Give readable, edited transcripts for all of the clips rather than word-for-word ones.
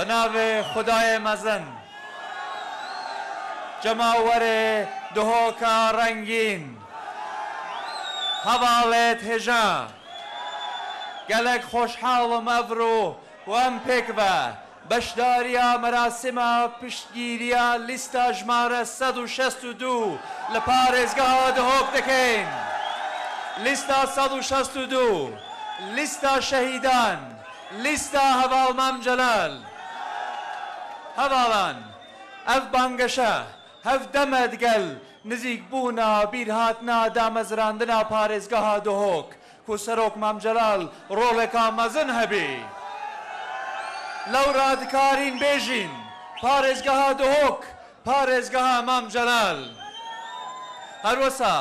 به نام خدای مزن جماور دهوکا رنگین هەواڵێت هێژا گەلێک خۆشحاڵم ئەڤڕۆ و ئەم پێکبە بەشداریە مەراسیمە پشتگیریە لیستە ژمارە 162 لە پارێزگاها دهۆک دەکەین. لیستە 162 لیستە شەهیدان لیستە هەواڵ مام جەلال. هەواڵان ئەف بانگەشە هەف دەمەدگەل نزیک بوونا بیرهاتنا دامەزراندنا پارێزگاها دهۆک کو سەرۆک مام جەلال ڕۆڵێکا مەزن هەبێ. لەو ڕادکارین بێژین پارێزگاها دهۆک پارێزگاها مام جەلال. هەروەسا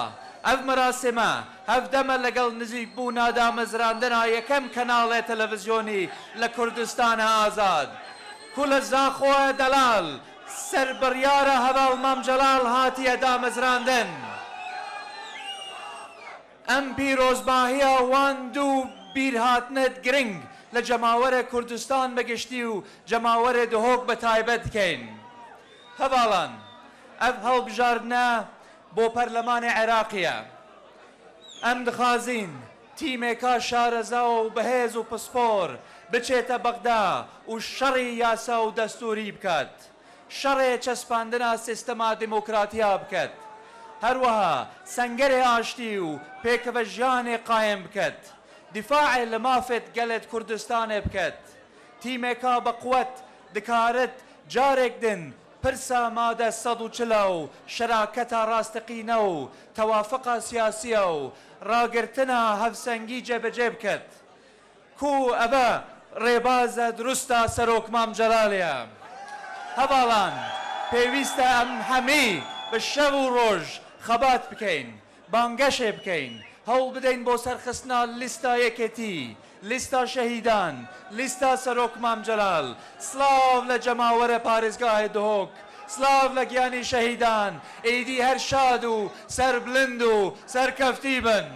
ئەف مەراسیمە هەف دەمە لەگەڵ نزیک بوونا دامەزراندنا یەکەم کەناڵێ تەلەڤیزیۆنی لە کوردستانە ئازاد کو لە زاخۆە دەلال سەربڕیارە هەواڵ مام جەلال هاتیە دامەزراندن. ئەم پیرۆزباهیە وان دوو بیرهاتنت گرنگ لە جەماوەرە کوردستان بەگشتی و جەماوەرە دهۆک بە تایبەت بکەین. هەواڵان ئەف هەڵبژاردنە بۆ پەرلەمانی عێراقیە. ئەم دخوازین تیمێکا شارەزا و بەهێز و پسپۆر بچێتە بەغدا و شەڕی یاسا و دەستوری بکات. شەڕێ چەسپاندنا سیستەما دیموکراتیا بکات. هەروەها سەنگەرێ ئاشتی و پێکەوە ژیانێ قایم بکات. دیفاعێ لە مافێت گەلێت کوردستانێ بکات. تیمێکا بە قووەت دکارت جارێک دن پرسە مادە 140 و شەراکەتە ڕاستەقینە و تەوافقە سیاسیە و ڕاگرتنە هەفسەنگی جێبەجێ بکات. کو ئەبە ڕێبازە دروستە سەرۆک مام جەلالە. هەواڵان پێویستە ئەم هەمووی بە شەو و ڕۆژ خەبات بکەین بانگەشێ بکەین هەوڵ بدەین بۆ سەرخستنا لیستە یەکێتی لیستە شەهیدان لیستە سەرۆک مام جەلال. سلااو لە جەماوەرە پارێزگای دهۆک سلااو لە گیانی شەهیدان ئیدی هەر شاد و سەربلند و سەرکەفتی بن.